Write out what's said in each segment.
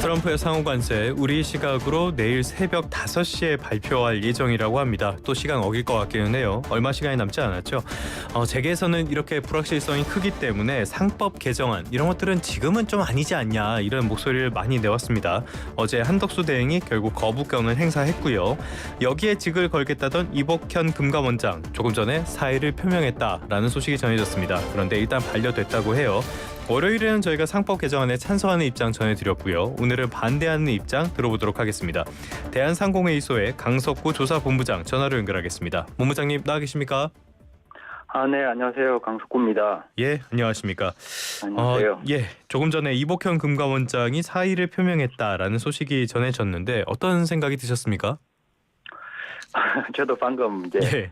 트럼프의 상호 관세 우리 시각으로 내일 새벽 5시에 발표할 예정이라고 합니다. 또 시간 어길 것 같기는 해요. 얼마 시간이 남지 않았죠. 재계에서는 이렇게 불확실성이 크기 때문에 상법 개정안 이런 것들은 지금은 좀 아니지 않냐 이런 목소리를 많이 내왔습니다. 어제 한덕수 대행이 결국 거부권을 행사했고요. 여기에 직을 걸겠다던 이복현 금감원장 조금 전에 사의를 표명했다라는 소식이 전해졌습니다. 그런데 일단 반려됐다고 해요. 월요일에는 저희가 상법 개정안에 찬성하는 입장 전해드렸고요. 오늘은 반대하는 입장 들어보도록 하겠습니다. 대한상공회의소의 강석구 조사본부장 전화로 연결하겠습니다. 본부장님 나와 계십니까? 네, 안녕하세요. 강석구입니다. 예, 안녕하십니까? 안녕하세요. 조금 전에 이복현 금감원장이 사의를 표명했다라는 소식이 전해졌는데 어떤 생각이 드셨습니까? 저도 방금 이제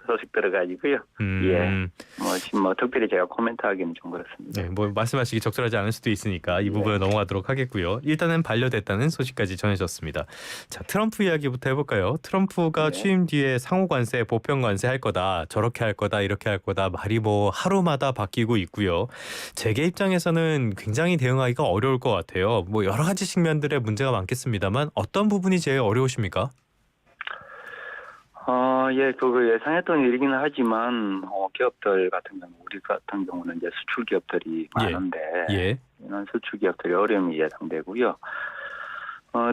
소식 들어가지고요. 지금 특별히 제가 코멘트하기는 좀 그렇습니다. 말씀하시기 적절하지 않을 수도 있으니까 이 부분을 넘어가도록 하겠고요. 일단은 반려됐다는 소식까지 전해졌습니다. 자, 트럼프 이야기부터 해볼까요? 트럼프가 취임 뒤에 상호 관세, 보편 관세 할 거다, 저렇게 할 거다, 이렇게 할 거다 말이 하루마다 바뀌고 있고요. 재계 입장에서는 굉장히 대응하기가 어려울 것 같아요. 여러 가지 측면들의 문제가 많겠습니다만 어떤 부분이 제일 어려우십니까? 그거 예상했던 일이긴 하지만 기업들 같은 경우 우리 같은 경우는 이제 수출 기업들이 많은데 이런 수출 기업들이 어려움이 예상되고요.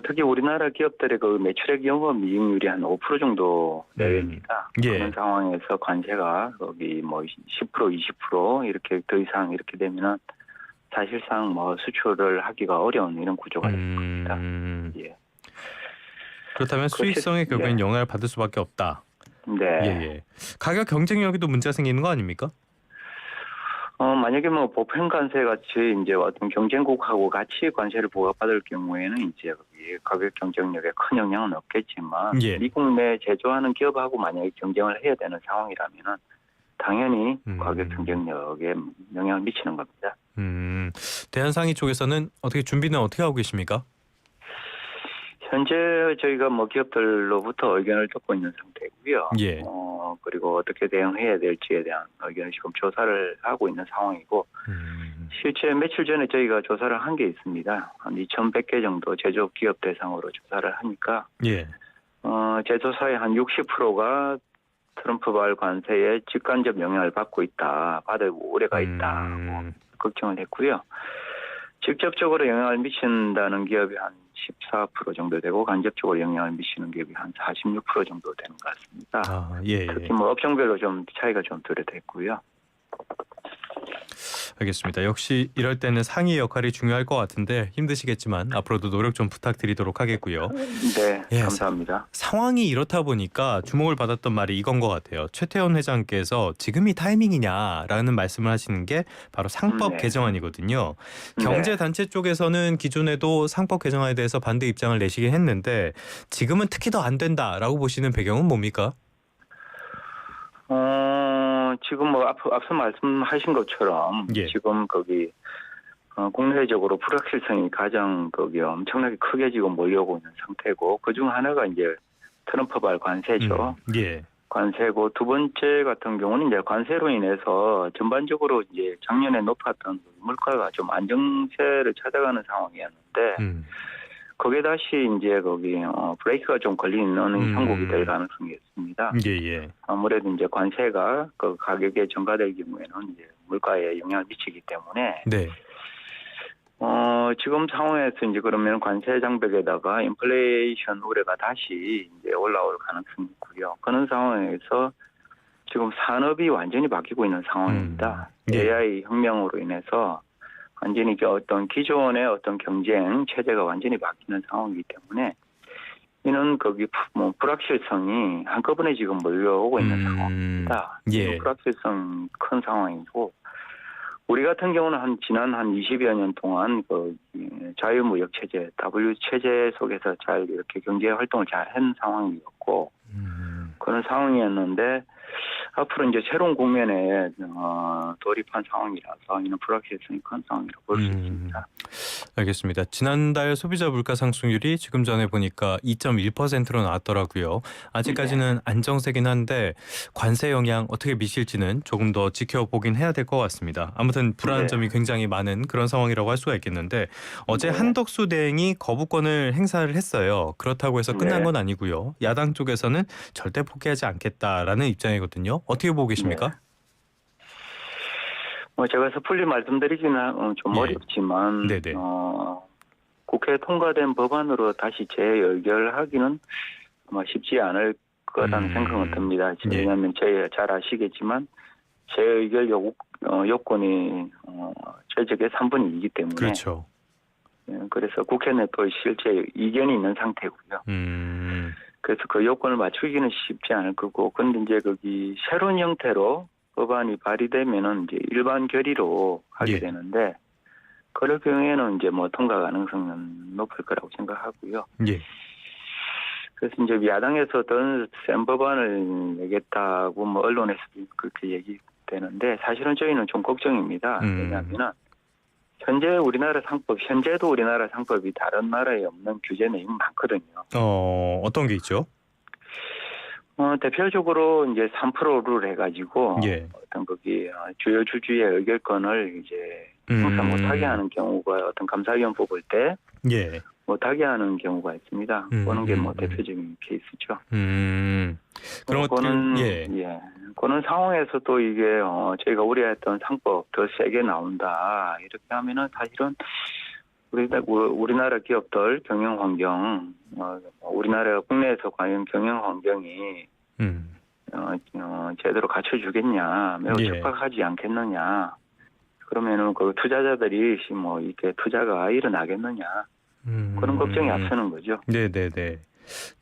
특히 우리나라 기업들의 그 매출액 영업 이익률이 한 5% 정도 내외입니다. 그런 상황에서 관세가 거기 10% 20% 이렇게 더 이상 이렇게 되면은 사실상 수출을 하기가 어려운 이런 구조가 됩니다. 그렇다면 수익성에 결국엔 영향을 받을 수밖에 없다. 가격 경쟁력에도 문제가 생기는 거 아닙니까? 만약에 보편 관세 같이 이제 어떤 경쟁국하고 같이 관세를 부과받을 경우에는 이제 가격 경쟁력에 큰 영향은 없겠지만 미국 내 제조하는 기업하고 만약에 경쟁을 해야 되는 상황이라면은 당연히 가격 경쟁력에 영향을 미치는 겁니다. 대한상의 쪽에서는 준비는 어떻게 하고 계십니까? 현재 저희가 기업들로부터 의견을 듣고 있는 상태고요. 그리고 어떻게 대응해야 될지에 대한 의견을 지금 조사를 하고 있는 상황이고 실제 며칠 전에 저희가 조사를 한 게 있습니다. 한 2,100개 정도 제조업 기업 대상으로 조사를 하니까 제조사의 한 60%가 트럼프발 관세에 직간접 영향을 받고 있다. 받을 우려가 있다. 걱정을 했고요. 직접적으로 영향을 미친다는 기업이 한 14% 정도 되고 간접적으로 영향을 미치는 기업이 한 46% 정도 되는 것 같습니다. 특히 업종별로 좀 차이가 좀 뚜렷했고요. 알겠습니다. 역시 이럴 때는 상의 역할이 중요할 것 같은데 힘드시겠지만 앞으로도 노력 좀 부탁드리도록 하겠고요. 네, 감사합니다. 상황이 이렇다 보니까 주목을 받았던 말이 이건 것 같아요. 최태원 회장께서 지금이 타이밍이냐라는 말씀을 하시는 게 바로 상법 개정안이거든요. 경제단체 쪽에서는 기존에도 상법 개정안에 대해서 반대 입장을 내시긴 했는데 지금은 특히 더 안 된다라고 보시는 배경은 뭡니까? 지금 앞서 말씀하신 것처럼 지금 국내적으로 불확실성이 가장 엄청나게 크게 지금 몰려오고 있는 상태고 그중 하나가 이제 트럼프발 관세죠. 관세고 두 번째 같은 경우는 이제 관세로 인해서 전반적으로 이제 작년에 높았던 물가가 좀 안정세를 찾아가는 상황이었는데 거기에 다시 이제 브레이크가 좀 걸리는 형국이 될 가능성이 있습니다. 아무래도 이제 관세가 가격에 전가될 경우에는 이제 물가에 영향을 미치기 때문에 지금 상황에서 이제 그러면 관세 장벽에다가 인플레이션 우려가 다시 이제 올라올 가능성이 있고요. 그런 상황에서 지금 산업이 완전히 바뀌고 있는 상황입니다. AI 혁명으로 인해서 완전히 어떤 기존의 어떤 경쟁 체제가 완전히 바뀌는 상황이기 때문에 이는 불확실성이 한꺼번에 지금 몰려오고 있는 상황입니다. 불확실성 큰 상황이고 우리 같은 경우는 지난 20여 년 동안 자유무역 체제, W 체제 속에서 잘 이렇게 경제 활동을 잘 한 상황이었고 그런 상황이었는데 앞으로 이제 새로운 국면에 돌입한 상황이라서 이는 불확실성이 큰 상황이라고 볼 수 있습니다. 알겠습니다. 지난달 소비자 물가 상승률이 지금 전에 보니까 2.1%로 나왔더라고요. 아직까지는 안정세긴 한데 관세 영향 어떻게 미칠지는 조금 더 지켜보긴 해야 될 것 같습니다. 아무튼 불안한 점이 굉장히 많은 그런 상황이라고 할 수가 있겠는데 어제 한덕수 대행이 거부권을 행사를 했어요. 그렇다고 해서 끝난 건 아니고요. 야당 쪽에서는 절대 포기하지 않겠다라는 입장이거든요. 어떻게 보고 계십니까? 제가 섣불리 말씀드리기는 좀 어렵지만 국회 통과된 법안으로 다시 재의결하기는 아마 쉽지 않을 거라는 생각은 듭니다. 왜냐하면 잘 아시겠지만 재의결 요건이 최적의 3분의 2이기 때문에 그렇죠. 그래서 국회 내 또 실제 이견이 있는 상태고요. 그래서 그 요건을 맞추기는 쉽지 않을 거고, 근데 이제 거기 새로운 형태로 법안이 발의되면은 이제 일반 결의로 하게 되는데, 그럴 경우에는 이제 뭐 통과 가능성은 높을 거라고 생각하고요. 그래서 이제 야당에서 더 센 법안을 내겠다고 뭐 언론에서도 그렇게 얘기되는데, 사실은 저희는 좀 걱정입니다. 왜냐하면은 현재도 우리나라 상법이 다른 나라에 없는 규제 내용이 많거든요. 어떤 게 있죠? 대표적으로 이제 3%를 해가지고 어떤 거기 주요 주주의 의결권을 이제 행사 못하게 하는 경우가 어떤 감사위원 뽑을 때 못하게 하는 경우가 있습니다. 그런 게 뭐 대표적인 케이스죠. 그런 그런 상황에서 또 이게 저희가 우려했던 상법 더 세게 나온다 이렇게 하면은 사실은 우리나라 기업들 경영 환경, 우리나라 국내에서 과연 경영 환경이 제대로 갖춰주겠냐, 매우 척박하지 않겠느냐. 그러면은 그 투자자들이 뭐 이렇게 투자가 일어나겠느냐. 그런 걱정이 앞서는 거죠. 네네네.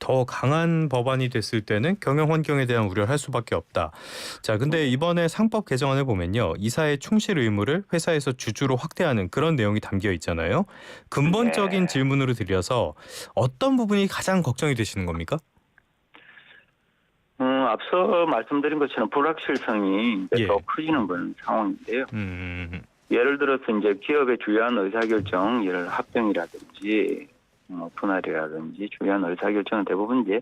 더 강한 법안이 됐을 때는 경영 환경에 대한 우려를 할 수밖에 없다. 자, 근데 이번에 상법 개정안을 보면요. 이사의 충실 의무를 회사에서 주주로 확대하는 그런 내용이 담겨 있잖아요. 근본적인 질문으로 드려서 어떤 부분이 가장 걱정이 되시는 겁니까? 앞서 말씀드린 것처럼 불확실성이 더 커지는 그런 상황인데요. 예를 들어서 이제 기업의 주요한 의사결정, 예를 합병이라든지 분할이라든지 주요한 의사결정은 대부분 이제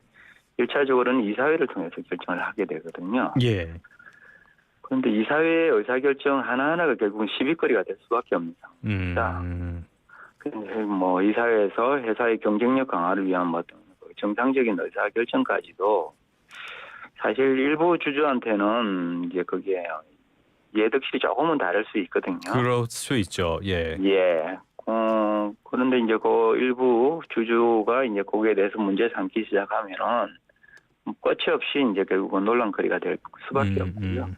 1차적으로는 이사회를 통해서 결정을 하게 되거든요. 그런데 이사회의 의사결정 하나하나가 결국은 시비거리가 될 수밖에 없는 상황입니다. 뭐 이사회에서 회사의 경쟁력 강화를 위한 뭐 정상적인 의사결정까지도 사실 일부 주주한테는 이제 그게 예득실이 조금은 다를 수 있거든요. 그럴 수 있죠. 그런데 이제 그 일부 주주가 이제 거기에 대해서 문제 삼기 시작하면은 끝이 없이 이제 결국은 논란거리가 될 수밖에 없고요.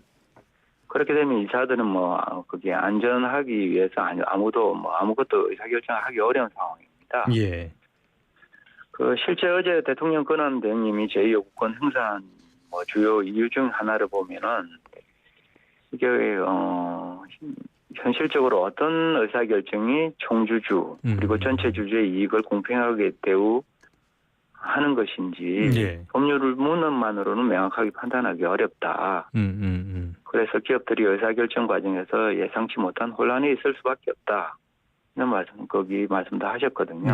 그렇게 되면 이사들은 뭐 그게 안전하기 위해서 아무것도 의사결정하기 어려운 상황입니다. 그 실제 어제 대통령 권한 대행님이 제2요구권 행사한 뭐 주요 이유 중 하나를 보면은 이게 현실적으로 어떤 의사결정이 총주주 그리고 전체 주주의 이익을 공평하게 대우하는 것인지 법률문만으로는 명확하게 판단하기 어렵다. 그래서 기업들이 의사결정 과정에서 예상치 못한 혼란이 있을 수밖에 없다. 이런 말씀도 하셨거든요.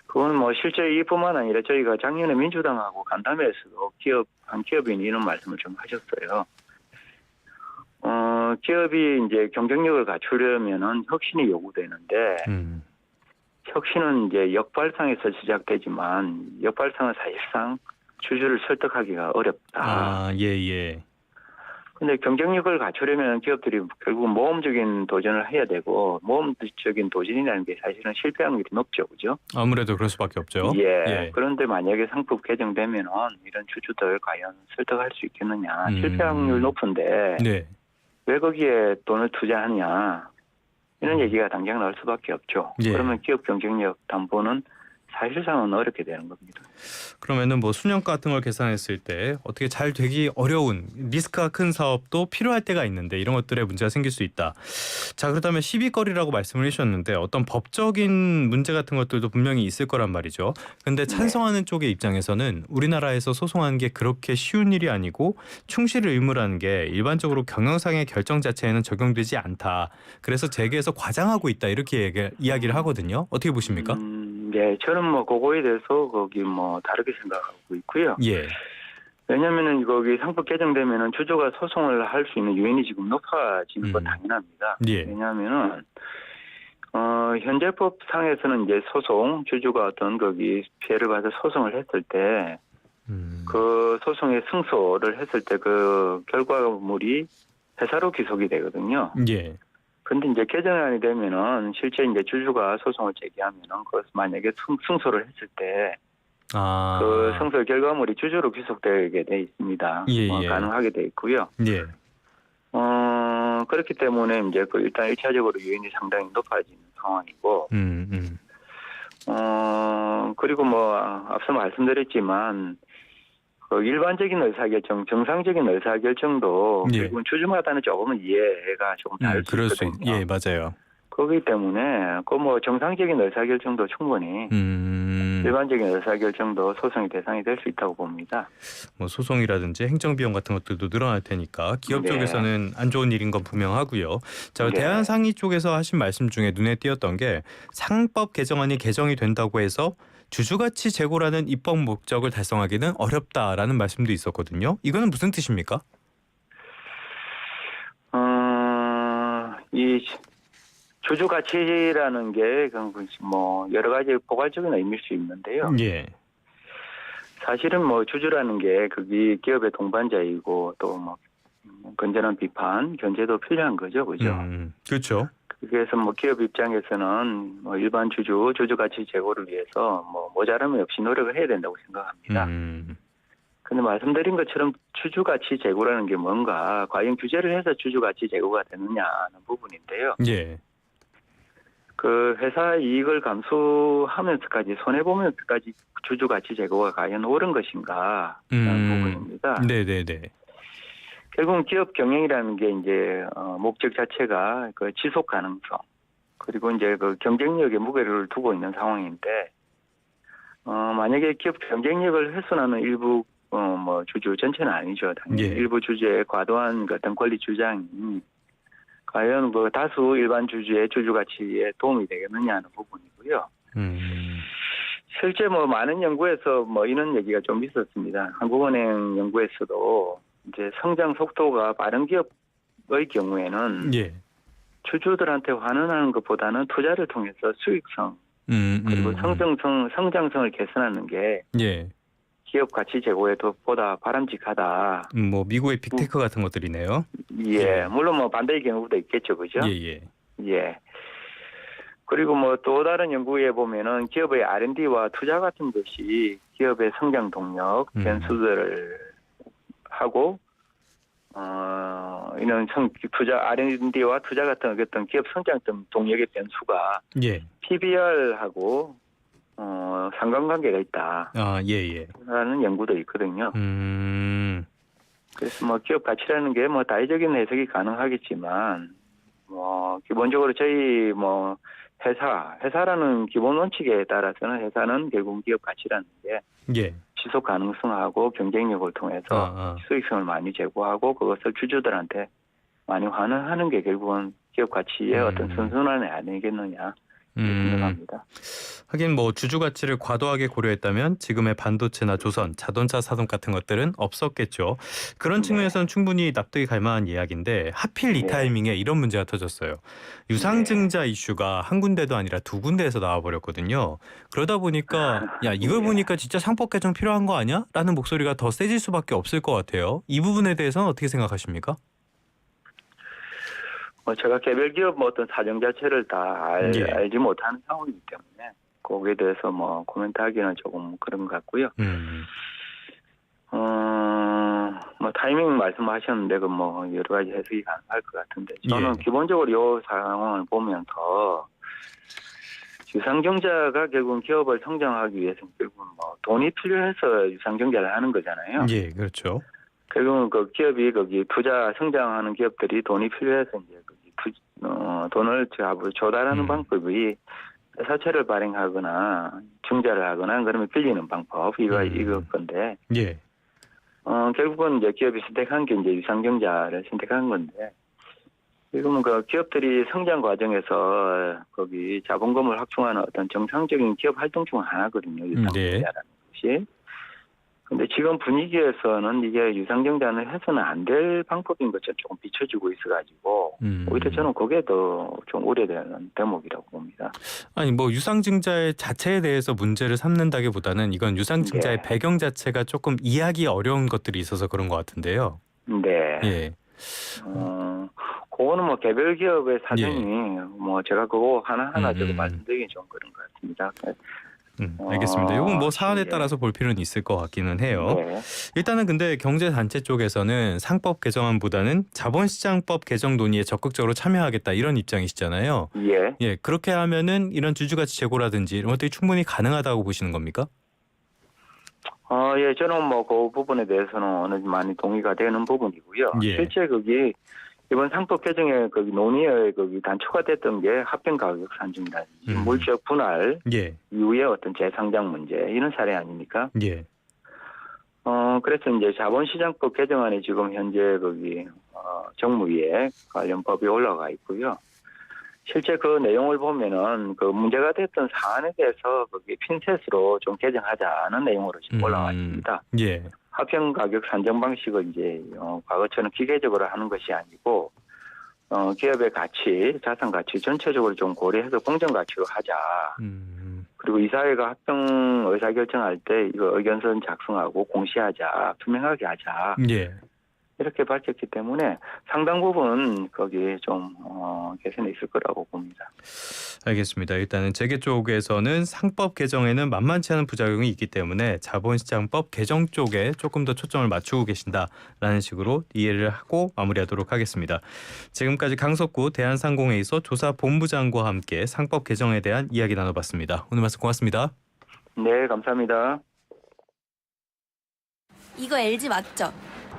그건 뭐 실제 이뿐만 아니라 저희가 작년에 민주당하고 간담회에서도 한 기업인이 이런 말씀을 좀 하셨어요. 기업이 이제 경쟁력을 갖추려면은 혁신이 요구되는데, 혁신은 이제 역발상에서 시작되지만, 역발상은 사실상 주주를 설득하기가 어렵다. 근데 경쟁력을 갖추려면 기업들이 결국 모험적인 도전을 해야 되고, 모험적인 도전이라는 게 사실은 실패 확률이 높죠, 그죠? 아무래도 그럴 수밖에 없죠. 그런데 만약에 상법 개정되면은 이런 주주들 과연 설득할 수 있겠느냐? 실패 확률 높은데, 왜 거기에 돈을 투자하냐 이런 얘기가 당장 나올 수밖에 없죠. 그러면 기업 경쟁력 담보는 사실상은 어렵게 되는 겁니다. 그러면은 뭐 수년가 같은 걸 계산했을 때 어떻게 잘 되기 어려운 리스크가 큰 사업도 필요할 때가 있는데 이런 것들에 문제가 생길 수 있다. 자, 그렇다면 시비거리라고 말씀을 해주셨는데 어떤 법적인 문제 같은 것들도 분명히 있을 거란 말이죠. 근데 찬성하는 쪽의 입장에서는 우리나라에서 소송하는 게 그렇게 쉬운 일이 아니고 충실을 의무라는 게 일반적으로 경영상의 결정 자체에는 적용되지 않다. 그래서 재계에서 과장하고 있다 이렇게 이야기를 하거든요. 어떻게 보십니까? 네, 저는 뭐 그거에 대해서 거기 뭐 다르게 생각하고 있고요. 예. 왜냐하면은 거기 상법 개정되면은 주주가 소송을 할 수 있는 요인이 지금 높아지는 건 당연합니다. 예. 왜냐하면은 현재 법상에서는 이제 소송 주주가 어떤 거기 피해를 받아 소송을 했을 때 그 소송의 승소를 했을 때 그 결과물이 회사로 귀속이 되거든요. 예. 근데 이제 개정안이 되면은 실제 이제 주주가 소송을 제기하면은 그것 만약에 승소를 했을 때 그 승소 결과물이 주주로 귀속되게 돼 있습니다. 예. 가능하게 돼 있고요. 예. 그렇기 때문에 이제 그 일단 1차적으로 요인이 상당히 높아지는 상황이고, 그리고 뭐 앞서 말씀드렸지만 그 일반적인 의사결정, 정상적인 의사결정도 예. 결국은 주주마다는 조금은 이해가 조금 다를 수 있거든요. 예, 맞아요. 그렇기 때문에 그 뭐 정상적인 의사결정도 충분히 일반적인 의사결정도 소송의 대상이 될 수 있다고 봅니다. 뭐 소송이라든지 행정비용 같은 것들도 늘어날 테니까 기업 쪽에서는 안 좋은 일인 건 분명하고요. 자, 대한상의 쪽에서 하신 말씀 중에 눈에 띄었던 게 상법 개정안이 개정이 된다고 해서 주주가치 재고라는 입법 목적을 달성하기는 어렵다라는 말씀도 있었거든요. 이거는 무슨 뜻입니까? 이 주주 가치라는 게 뭐 여러 가지 포괄적인 의미일 수 있는데요. 예. 사실은 뭐 주주라는 게 그게 기업의 동반자이고 또 뭐 건전한 비판, 견제도 필요한 거죠, 그죠? 그렇죠. 그래서 뭐 기업 입장에서는 뭐 일반 주주 가치 제고를 위해서 뭐 모자람이 없이 노력을 해야 된다고 생각합니다. 근데 말씀드린 것처럼 주주 가치 제고라는 게 뭔가 과연 규제를 해서 주주 가치 제고가 되느냐 하는 부분인데요. 예. 그 회사 이익을 감수하면서까지 손해보면서까지 주주 가치 제고가 과연 옳은 것인가 하는 부분입니다. 네네네. 결국은 기업 경영이라는 게 이제 목적 자체가 그 지속 가능성 그리고 이제 그 경쟁력에 무게를 두고 있는 상황인데 만약에 기업 경쟁력을 훼손하는 일부 뭐 주주 전체는 아니죠. 당연히 일부 주주의 과도한 어떤 권리 주장이 과연 그 다수 일반 주주의 주주 가치에 도움이 되겠느냐 하는 부분이고요. 실제 뭐 많은 연구에서 뭐 이런 얘기가 좀 있었습니다. 한국은행 연구에서도 이제 성장 속도가 빠른 기업의 경우에는 주주들한테 환원하는 것보다는 투자를 통해서 수익성 그리고 성장성을 개선하는 게 기업 가치 제고에 더 보다 바람직하다. 뭐 미국의 빅테크 같은 것들이네요. 예, 물론 뭐 반대의 경우도 있겠죠, 그죠? 예. 그리고 뭐 또 다른 연구에 보면은 기업의 R&D와 투자 같은 것이 기업의 성장 동력 변수들을 하고 이런 투자 R&D와 투자 같은 어떤 기업 성장 동력의 변수가 PBR하고 상관관계가 있다. 라는 연구도 있거든요. 그래서 뭐 기업 가치라는 게 뭐 다의적인 해석이 가능하겠지만 뭐 기본적으로 저희 뭐 회사라는 기본 원칙에 따라서는 회사는 결국 기업 가치라는 게 지속 가능성하고 경쟁력을 통해서 수익성을 많이 제고하고 그것을 주주들한테 많이 환원하는 게 결국은 기업 가치의 어떤 선순환이 아니겠느냐 생각합니다. 하긴 뭐 주주 가치를 과도하게 고려했다면 지금의 반도체나 조선, 자동차 산업 같은 것들은 없었겠죠. 그런 측면에서는 충분히 납득이 갈 만한 이야기인데 하필 이 타이밍에 이런 문제가 터졌어요. 유상증자 이슈가 한 군데도 아니라 두 군데에서 나와버렸거든요. 그러다 보니까 야 이걸 보니까 진짜 상법 개정 필요한 거 아니야? 라는 목소리가 더 세질 수밖에 없을 것 같아요. 이 부분에 대해서는 어떻게 생각하십니까? 제가 개별 기업 뭐 어떤 사정 자체를 다 알지 못하는 상황이기 때문에 거기에 대해서 뭐 코멘트하기는 조금 그런 것 같고요. 뭐 타이밍 말씀하셨는데 그 뭐 여러 가지 해석이 가능할 것 같은데 저는 기본적으로 이 상황을 보면서 유상증자가 결국은 기업을 성장하기 위해서는 결국은 뭐 돈이 필요해서 유상증자를 하는 거잖아요. 예, 그렇죠. 결국은 그 기업이 거기 투자 성장하는 기업들이 돈이 필요해서 이제 거기 돈을 조달하는 방법이 사채를 발행하거나 증자를 하거나 그러면 빌리는 방법 이거 건데. 예. 결국은 이제 기업이 선택한 게 이제 유상증자를 선택한 건데. 지금은 그 기업들이 성장 과정에서 거기 자본금을 확충하는 어떤 정상적인 기업 활동 중 하나거든요. 유상증자라는 것이. 근데 지금 분위기에서는 이게 유상증자는 해서는 안 될 방법인 것처럼 조금 비춰지고 있어가지고 오히려 저는 그게 더 좀 우려되는 대목이라고 봅니다. 아니 뭐 유상증자 자체에 대해서 문제를 삼는다기보다는 이건 유상증자의 네. 배경 자체가 조금 이해하기 어려운 것들이 있어서 그런 것 같은데요. 네. 예. 그거는 뭐 개별 기업의 사정이 예. 뭐 제가 그거 하나하나 제가 말씀드리기 좀 그런 것 같습니다. 알겠습니다. 이건 뭐 사안에 따라서 볼 필요는 있을 것 같기는 해요. 네. 일단은 근데 경제단체 쪽에서는 상법 개정안보다는 자본시장법 개정 논의에 적극적으로 참여하겠다 이런 입장이시잖아요. 예. 예, 그렇게 하면은 이런 주주가치 제고라든지 이런 것들이 충분히 가능하다고 보시는 겁니까? 예, 저는 뭐 그 부분에 대해서는 어느 정도 많이 동의가 되는 부분이고요. 예. 실제 거기 이번 상법 개정에 거기 논의에 거기 단초가 됐던 게 합병 가격 산정이라든지 물적 분할 예. 이후에 어떤 재상장 문제 이런 사례 아닙니까? 예. 그래서 이제 자본시장법 개정안이 지금 현재 거기 정무위에 관련 법이 올라가 있고요. 실제 그 내용을 보면은 그 문제가 됐던 사안에 대해서 거기 핀셋으로 좀 개정하자는 내용으로 지금 올라와 있습니다. 예. 합병 가격 산정 방식을 이제 과거처럼 기계적으로 하는 것이 아니고 기업의 가치, 자산 가치 전체적으로 좀 고려해서 공정 가치로 하자. 그리고 이사회가 합병 의사 결정할 때 이거 의견서 작성하고 공시하자, 투명하게 하자. 예. 이렇게 밝혔기 때문에 상당 부분 거기에 좀 개선이 있을 거라고 봅니다. 알겠습니다. 일단은 재계 쪽에서는 상법 개정에는 만만치 않은 부작용이 있기 때문에 자본시장법 개정 쪽에 조금 더 초점을 맞추고 계신다라는 식으로 이해를 하고 마무리하도록 하겠습니다. 지금까지 강석구 대한상공회의소 조사본부장과 함께 상법 개정에 대한 이야기 나눠봤습니다. 오늘 말씀 고맙습니다. 네, 감사합니다. 이거 LG 맞죠?